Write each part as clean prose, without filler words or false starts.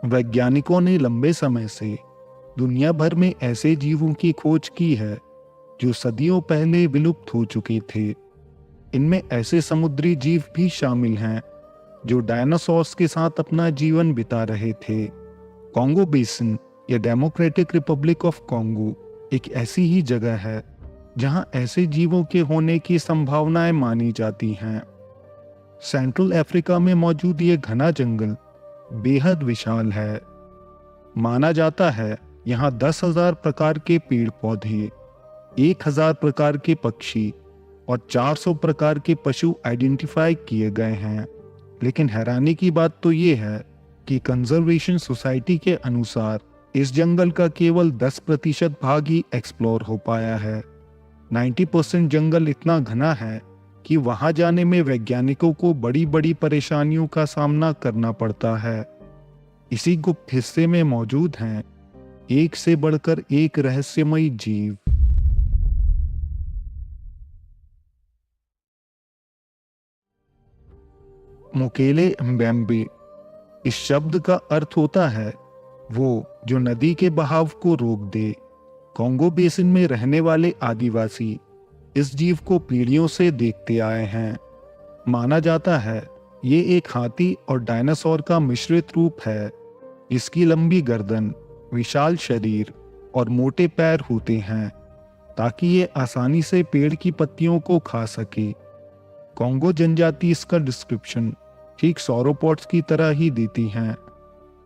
वैज्ञानिकों ने लंबे समय से दुनिया भर में ऐसे जीवों की खोज की है जो सदियों पहले विलुप्त हो चुके थे। इनमें ऐसे समुद्री जीव भी शामिल हैं जो डायनासोर्स के साथ अपना जीवन बिता रहे थे। कॉन्गो बेसिन या डेमोक्रेटिक रिपब्लिक ऑफ कॉन्गो एक ऐसी ही जगह है जहां ऐसे जीवों के होने की संभावनाएं मानी जाती हैं। सेंट्रल अफ्रीका में मौजूद ये घना जंगल बेहद विशाल है। माना जाता है यहाँ 10,000 प्रकार के पेड़ पौधे, 1,000 प्रकार के पक्षी और 400 प्रकार के पशु आइडेंटिफाई किए गए हैं। लेकिन हैरानी की बात तो ये है कि कंजर्वेशन सोसाइटी के अनुसार इस जंगल का केवल 10% भाग ही एक्सप्लोर हो पाया है। 90% जंगल इतना घना है कि वहां जाने में वैज्ञानिकों को बड़ी बड़ी परेशानियों का सामना करना पड़ता है। इसी गुप्त हिस्से में मौजूद हैं एक से बढ़कर एक रहस्यमयी जीव। मुकेले एम्बेम्बे। इस शब्द का अर्थ होता है वो जो नदी के बहाव को रोक दे। कॉन्गो बेसिन में रहने वाले आदिवासी इस जीव को पीढ़ियों से देखते आए हैं। माना जाता है ये एक हाथी और डायनासोर का मिश्रित रूप है जिसकी लंबी गर्दन, विशाल शरीर और मोटे पैर होते हैं ताकि ये आसानी से पेड़ की पत्तियों को खा सके। कॉन्गो जनजाति इसका डिस्क्रिप्शन ठीक सौरोपॉड्स की तरह ही देती हैं,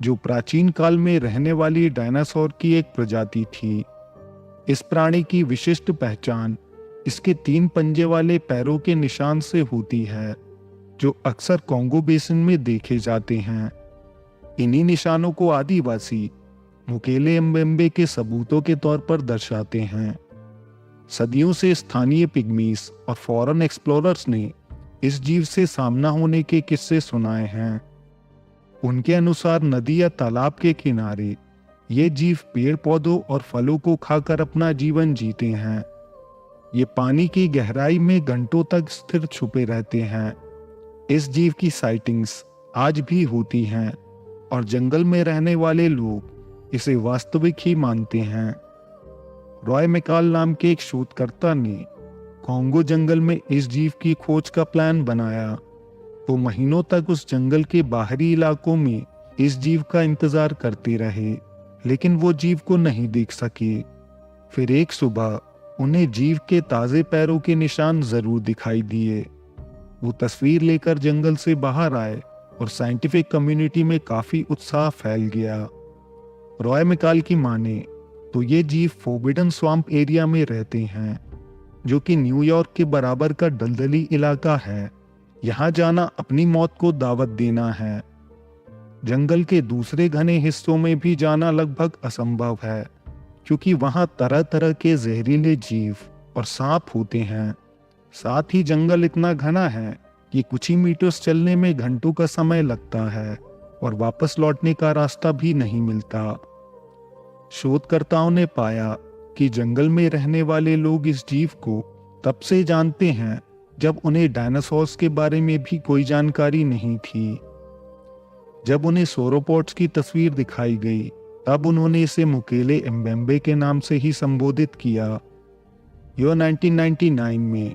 जो प्राचीन काल में रहने वाली डायनासोर की एक प्रजाति थी। इस प्राणी की विशिष्ट पहचान इसके 3 पंजे वाले पैरों के निशान से होती है, जो अक्सर कॉन्गो बेसिन में देखे जाते हैं। इन्हीं निशानों को आदिवासी मुकेले एम्बेम्बे के सबूतों के तौर पर दर्शाते हैं। सदियों से स्थानीय पिग्मीज और फॉरेन एक्सप्लोरर्स ने इस जीव से सामना होने के किस्से सुनाए हैं। उनके अनुसार नदी या तालाब के किनारे ये जीव पेड़ पौधों और फलों को खाकर अपना जीवन जीते हैं। ये पानी की गहराई में घंटों तक स्थिर छुपे रहते हैं। इस जीव की साइटिंग्स आज भी होती हैं और जंगल में रहने वाले लोग इसे वास्तविक ही मानते हैं। रॉय मैकाल नाम के एक शोधकर्ता ने कॉन्गो जंगल में इस जीव की खोज का प्लान बनाया। वो महीनों तक उस जंगल के बाहरी इलाकों में इस जीव का इंतजार करते रहे, लेकिन वो जीव को नहीं देख सके। फिर एक सुबह उन्हें जीव के ताजे पैरों के निशान जरूर दिखाई दिए। वो तस्वीर लेकर जंगल से बाहर आए और साइंटिफिक कम्युनिटी में काफी उत्साह फैल गया। रॉय मैकाल की माने तो ये जीव फोर्बिडन स्वैम्प एरिया में रहते हैं, जो कि न्यूयॉर्क के बराबर का दलदली इलाका है। यहाँ जाना अपनी मौत को दावत देना है। जंगल के दूसरे घने हिस्सों में भी जाना लगभग असंभव है, क्योंकि वहाँ तरह तरह के जहरीले जीव और सांप होते हैं। साथ ही जंगल इतना घना है कि कुछ ही मीटर्स चलने में घंटों का समय लगता है और वापस लौटने का रास्ता भी नहीं मिलता। शोधकर्ताओं ने पाया कि जंगल में रहने वाले लोग इस जीव को तब से जानते हैं जब उन्हें डायनासोर्स के बारे में भी कोई जानकारी नहीं थी। जब उन्हें सोरोपॉड्स की तस्वीर दिखाई गई, तब उन्होंने इसे मुकेले एम्बेम्बे के नाम से ही संबोधित किया। यह 1999 में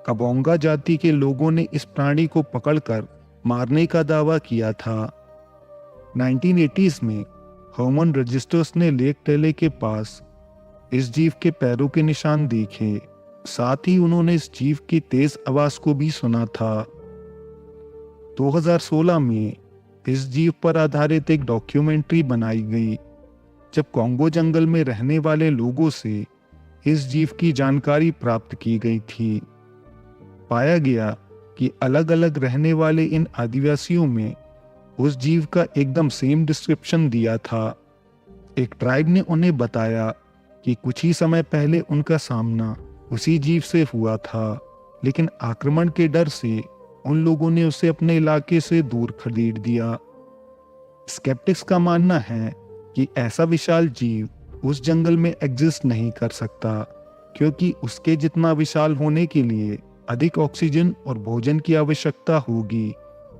काबोंगा जाति के लोगों ने इस प्राणी को पकड़कर मारने का दावा किया था। 1980s में ह्यूमन रजिस्टर्स ने लेक टेले के पास इस जीव के पैरों के निशान देखे। साथ ही उन्होंने इस जीव की तेज आवाज को भी सुना था। 2016 में इस जीव पर आधारित एक डॉक्यूमेंट्री बनाई गई, जब कॉन्गो जंगल में रहने वाले लोगों से इस जीव की जानकारी प्राप्त की गई थी। पाया गया कि अलग अलग रहने वाले इन आदिवासियों में उस जीव का एकदम सेम डिस्क्रिप्शन दिया था। एक ट्राइब ने उन्हें बताया कि कुछ ही समय पहले उनका सामना उसी जीव से हुआ था, लेकिन आक्रमण के डर से उन लोगों ने उसे अपने इलाके से दूर खदेड़ दिया। स्केप्टिक्स का मानना है कि ऐसा विशाल जीव उस जंगल में एग्जिस्ट नहीं कर सकता, क्योंकि उसके जितना विशाल होने के लिए अधिक ऑक्सीजन और भोजन की आवश्यकता होगी,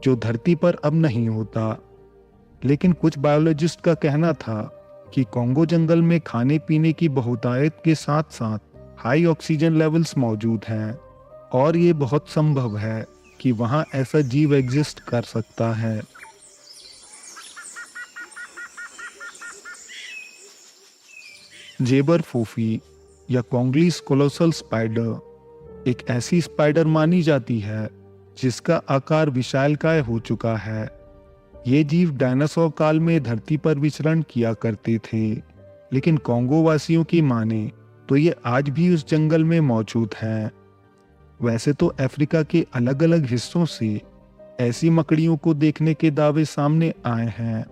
जो धरती पर अब नहीं होता। लेकिन कुछ बायोलॉजिस्ट का कहना था कि कॉन्गो जंगल में खाने पीने की बहुतायत के साथ साथ हाई ऑक्सीजन लेवल्स मौजूद हैं और ये बहुत संभव है कि वहाँ ऐसा जीव एग्जिस्ट कर सकता है। जेबर फोफी या कॉन्गलीस कोलोसल स्पाइडर एक ऐसी स्पाइडर मानी जाती है जिसका आकार विशालकाय हो चुका है। ये जीव डायनासोर काल में धरती पर विचरण किया करते थे, लेकिन कॉन्गो वासियों की माने तो ये आज भी उस जंगल में मौजूद हैं। वैसे तो अफ्रीका के अलग अलग हिस्सों से ऐसी मकड़ियों को देखने के दावे सामने आए हैं,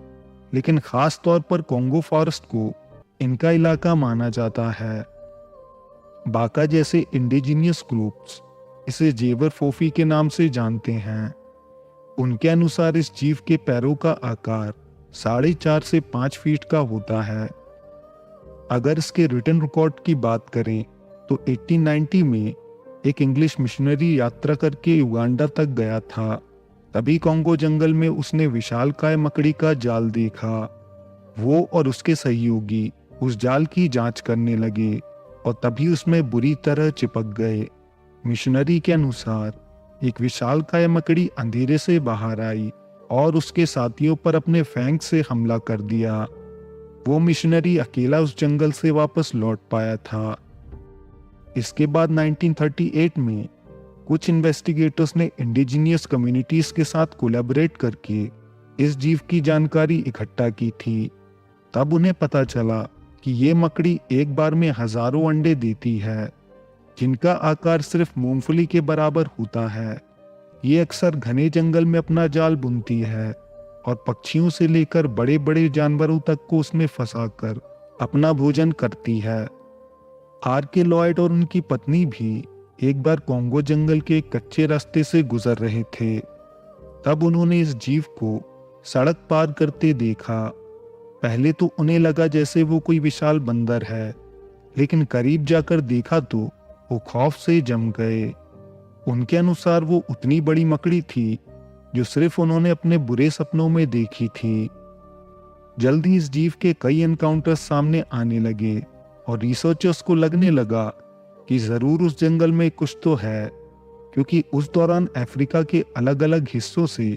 लेकिन खास तौर पर कॉन्गो फॉरेस्ट को इनका इलाका माना जाता है। बाका जैसे इंडिजिनियस ग्रुप्स इसे जेबर फोफी के नाम से जानते हैं। उनके अनुसार इस जीव के पैरों का आकार 4.5 से 5 फीट का होता है। अगर इसके रिटन रिकॉर्ड की बात करें तो 1890 में एक इंग्लिश मिशनरी यात्रा करके युगांडा तक गया था। तभी कॉन्गो जंगल में उसने विशालकाय मकड़ी का जाल देखा। वो और उसके सहयोगी उस जाल की जांच करने लगे और तभी उसमें बुरी तरह चिपक गए। मिशनरी के अनुसार एक विशालकाय मकड़ी अंधेरे से बाहर आई और उसके साथियों पर अपने फैंक से हमला कर दिया। वो मिशनरी अकेला उस जंगल से वापस लौट पाया था। इसके बाद 1938 में कुछ इन्वेस्टिगेटर्स ने इंडिजिनियस कम्युनिटीज के साथ कोलैबोरेट करके इस जीव की जानकारी इकट्ठा की थी। तब उन्हें पता चला कि ये मकड़ी एक बार में हजारों अंडे देती है, जिनका आकार सिर्फ मूंगफली के बराबर होता है। ये अक्सर घने जंगल में अपना जाल बुनती है और पक्षियों से लेकर बड़े बड़े जानवरों तक को उसमें फंसाकर अपना भोजन करती है। आर.के. लॉयड और उनकी पत्नी भी एक बार कॉन्गो जंगल के एक कच्चे रास्ते से गुजर रहे थे। तब उन्होंने इस जीव को सड़क पार करते देखा। पहले तो उन्हें लगा जैसे वो कोई विशाल बंदर है, लेकिन करीब जाकर देखा तो वो खौफ से जम गए। उनके अनुसार वो उतनी बड़ी मकड़ी थी जो सिर्फ उन्होंने अपने बुरे सपनों में देखी थी। जल्द ही इस जीव के कई एनकाउंटर्स सामने आने लगे और रिसर्चर्स को लगने लगा कि जरूर उस जंगल में कुछ तो है, क्योंकि उस दौरान अफ्रीका के अलग अलग हिस्सों से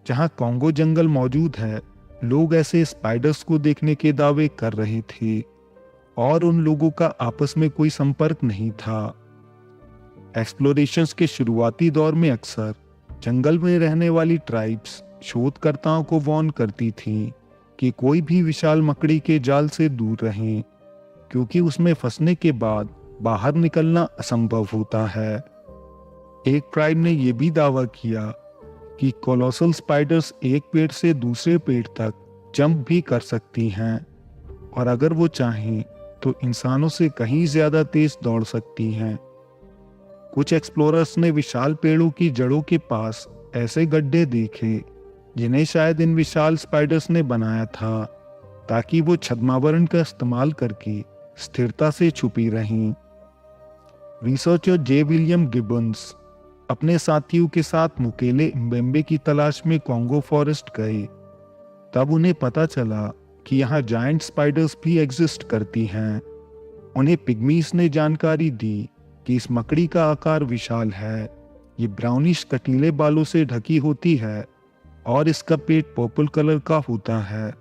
जहां कॉन्गो जंगल मौजूद है, लोग ऐसे स्पाइडर्स को देखने के दावे कर रहे थे और उन लोगों का आपस में कोई संपर्क नहीं था। एक्सप्लोरेशंस के शुरुआती दौर में अक्सर जंगल में रहने वाली ट्राइब्स शोधकर्ताओं को वार्न करती थीं कि कोई भी विशाल मकड़ी के जाल से दूर रहें, क्योंकि उसमें फंसने के बाद बाहर निकलना असंभव होता है। एक ट्राइब ने यह भी दावा किया कि कोलोसल स्पाइडर्स एक पेड़ से दूसरे पेड़ तक जंप भी कर सकती हैं और अगर वो चाहें तो इंसानों से कहीं ज्यादा तेज दौड़ सकती हैं। कुछ एक्सप्लोरर्स ने विशाल पेड़ों की जड़ों के पास ऐसे गड्ढे देखे जिन्हें शायद इन विशाल स्पाइडर्स ने बनाया था, ताकि वो छद्मावरण का इस्तेमाल करके स्थिरता से छुपी रहें। रिसर्चर जे. विलियम गिब्बन्स अपने साथियों के साथ मुकेले म्बेम्बे की तलाश में कॉन्गो फॉरेस्ट गए। तब उन्हें पता चला कि यहाँ जायंट स्पाइडर्स भी एग्जिस्ट करती हैं। उन्हें पिग्मीज ने जानकारी दी कि इस मकड़ी का आकार विशाल है, ये ब्राउनिश कटीले बालों से ढकी होती है और इसका पेट पर्पल कलर का होता है।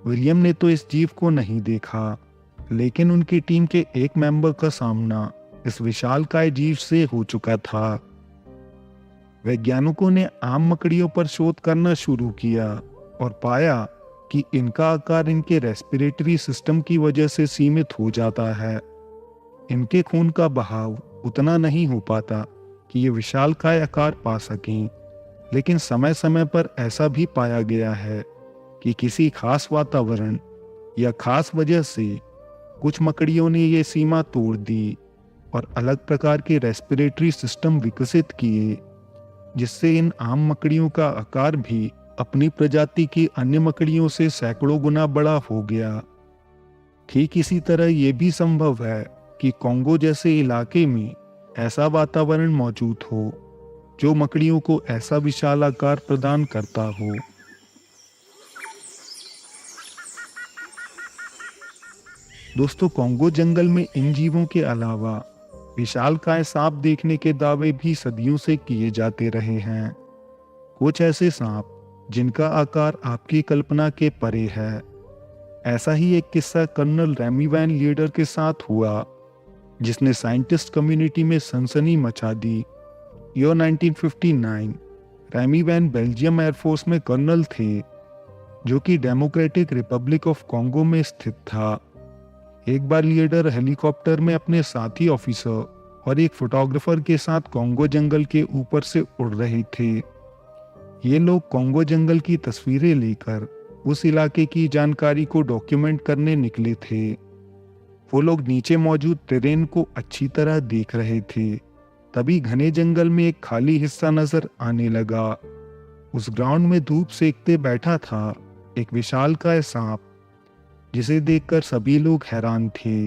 विलियम ने तो इस जीव को नहीं देखा, लेकिन उनकी टीम के एक मेंबर का सामना इस विशालकाय जीव से हो चुका था। वैज्ञानिकों ने आम मकड़ियों पर शोध करना शुरू किया और पाया कि इनका आकार इनके रेस्पिरेटरी सिस्टम की वजह से सीमित हो जाता है। इनके खून का बहाव उतना नहीं हो पाता कि ये विशालकाय आकार पा सकें, लेकिन समय समय पर ऐसा भी पाया गया है कि किसी खास वातावरण या खास वजह से कुछ मकड़ियों ने ये सीमा तोड़ दी और अलग प्रकार के रेस्पिरेटरी सिस्टम विकसित किए, जिससे इन आम मकड़ियों का आकार भी अपनी प्रजाति की अन्य मकड़ियों से सैकड़ों गुना बड़ा हो गया। ठीक इसी तरह यह भी संभव है कि कॉन्गो जैसे इलाके में ऐसा वातावरण मौजूद हो जो मकड़ियों को ऐसा विशाल आकार प्रदान करता हो। दोस्तों, कॉन्गो जंगल में इन जीवों के अलावा विशालकाय सांप देखने के दावे भी सदियों से किए जाते रहे हैं। कुछ ऐसे सांप जिनका आकार आपकी कल्पना के परे है। ऐसा ही एक किस्सा कर्नल रेमी वैन लीडर के साथ हुआ, जिसने साइंटिस्ट कम्युनिटी में सनसनी मचा दी। Year 1959। Remi Van Belgium air force में कर्नल थे, जो कि डेमोक्रेटिक रिपब्लिक ऑफ कॉन्गो में स्थित था। एक बार लीडर हेलीकॉप्टर में अपने साथी ऑफिसर और एक फोटोग्राफर के साथ कॉन्गो जंगल के ऊपर से उड़ रहे थे। ये लोग कॉन्गो जंगल की तस्वीरें लेकर उस इलाके की जानकारी को डॉक्यूमेंट करने निकले थे। वो लोग नीचे मौजूद टेरेन को अच्छी तरह देख रहे थे। तभी घने जंगल में एक खाली हिस्सा नजर आने लगा। उस ग्राउंड में धूप सेकते बैठा था एक विशालकाय सांप, जिसे देखकर सभी लोग हैरान थे।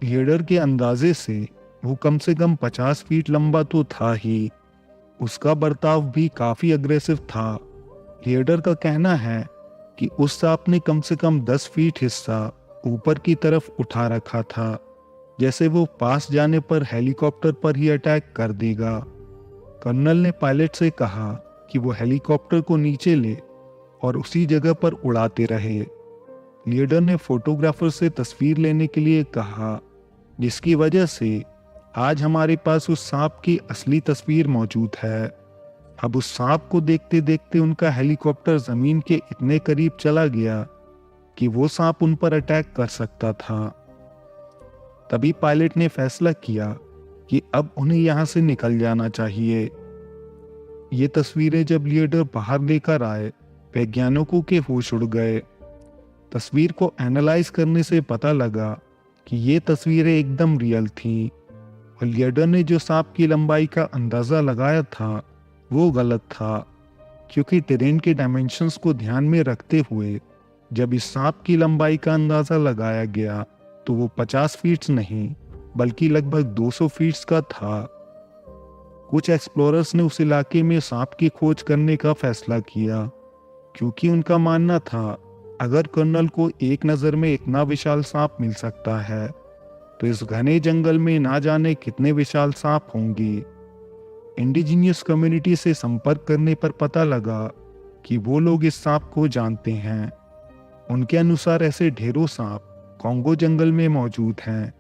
लीडर के अंदाजे से वो कम से कम 50 फीट लंबा तो था ही। उसका बर्ताव भी काफी अग्रेसिव था। लीडर का कहना है कि उस सांप ने कम से कम 10 फीट हिस्सा ऊपर की तरफ उठा रखा था, जैसे वो पास जाने पर हेलीकॉप्टर पर ही अटैक कर देगा। कर्नल ने पायलट से कहा कि वो हेलीकॉप्टर को नीचे ले और उसी जगह पर उड़ाते रहे। लीडर ने फोटोग्राफर से तस्वीर लेने के लिए कहा, जिसकी वजह से आज हमारे पास उस सांप की असली तस्वीर मौजूद है। अब उस सांप को देखते देखते उनका हेलीकॉप्टर जमीन के इतने करीब चला गया कि वो सांप उन पर अटैक कर सकता था। तभी पायलट ने फैसला किया कि अब उन्हें यहां से निकल जाना चाहिए। ये तस्वीरें जब लीडर बाहर लेकर आए, वैज्ञानिकों के होश उड़ गए। तस्वीर को एनालाइज करने से पता लगा कि ये तस्वीरें एकदम रियल थीं और लीडर ने जो सांप की लंबाई का अंदाजा लगाया था वो गलत था, क्योंकि टेरेन के डायमेंशंस को ध्यान में रखते हुए जब इस सांप की लंबाई का अंदाजा लगाया गया तो वो 50 फीट नहीं बल्कि लगभग 200 फीट का था। कुछ एक्सप्लोरर्स ने उस इलाके में सांप की खोज करने का फैसला किया, क्योंकि उनका मानना था अगर कर्नल को एक नज़र में इतना विशाल सांप मिल सकता है तो इस घने जंगल में ना जाने कितने विशाल सांप होंगे। इंडिजिनियस कम्युनिटी से संपर्क करने पर पता लगा कि वो लोग इस सांप को जानते हैं। उनके अनुसार ऐसे ढेरों सांप कॉन्गो जंगल में मौजूद हैं,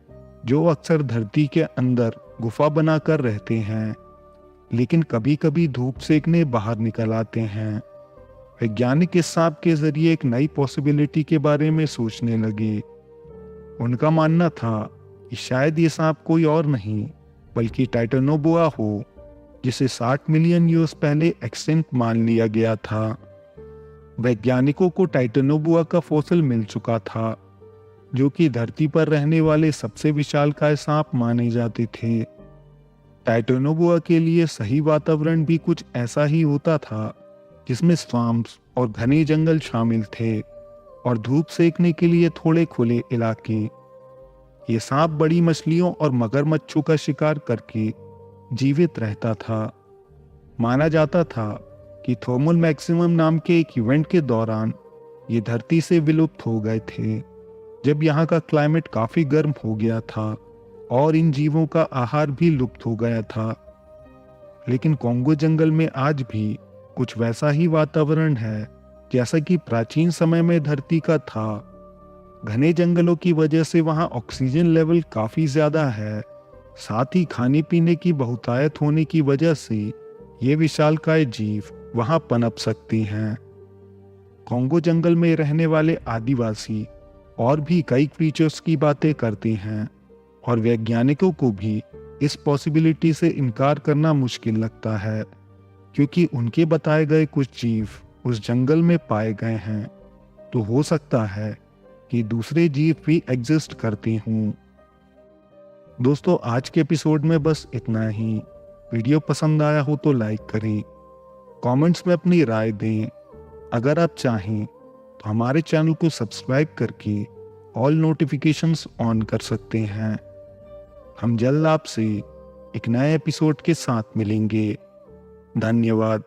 जो अक्सर धरती के अंदर गुफा बनाकर रहते हैं, लेकिन कभी कभी धूप सेकने बाहर निकल आते हैं। वैज्ञानिक इस सांप के जरिए एक नई पॉसिबिलिटी के बारे में सोचने लगे। उनका मानना था कि शायद ये सांप कोई और नहीं बल्कि टाइटेनोबोआ हो, जिसे 60 मिलियन ईयर्स पहले एक्सटिंक्ट मान लिया गया था। वैज्ञानिकों को टाइटेनोबोआ का फॉसिल मिल चुका था, जो कि धरती पर रहने वाले सबसे विशालकाय सांप माने जाते थे। टाइटेनोबोआ के लिए सही वातावरण भी कुछ ऐसा ही होता था, जिसमें स्वाम्प्स और घने जंगल शामिल थे और धूप सेकने के लिए थोड़े खुले इलाके। ये सांप बड़ी मछलियों और मगरमच्छों का शिकार करके जीवित रहता था। माना जाता था कि थर्मल मैक्सिमम नाम के एक इवेंट के दौरान ये धरती से विलुप्त हो गए थे, जब यहाँ का क्लाइमेट काफी गर्म हो गया था और इन जीवों का आहार भी लुप्त हो गया था। लेकिन कॉन्गो जंगल में आज भी कुछ वैसा ही वातावरण है जैसा कि प्राचीन समय में धरती का था। घने जंगलों की वजह से वहां ऑक्सीजन लेवल काफी ज्यादा है। साथ ही खाने पीने की बहुतायत होने की वजह से ये विशालकाय जीव वहां पनप सकती हैं। कॉन्गो जंगल में रहने वाले आदिवासी और भी कई क्रीचर्स की बातें करते हैं और वैज्ञानिकों को भी इस पॉसिबिलिटी से इनकार करना मुश्किल लगता है, क्योंकि उनके बताए गए कुछ जीव उस जंगल में पाए गए हैं। तो हो सकता है कि दूसरे जीव भी एग्जिस्ट करते हों। दोस्तों, आज के एपिसोड में बस इतना ही। वीडियो पसंद आया हो तो लाइक करें, कमेंट्स में अपनी राय दें। अगर आप चाहें तो हमारे चैनल को सब्सक्राइब करके ऑल नोटिफिकेशंस ऑन कर सकते हैं। हम जल्द आपसे एक नए एपिसोड के साथ मिलेंगे। धन्यवाद।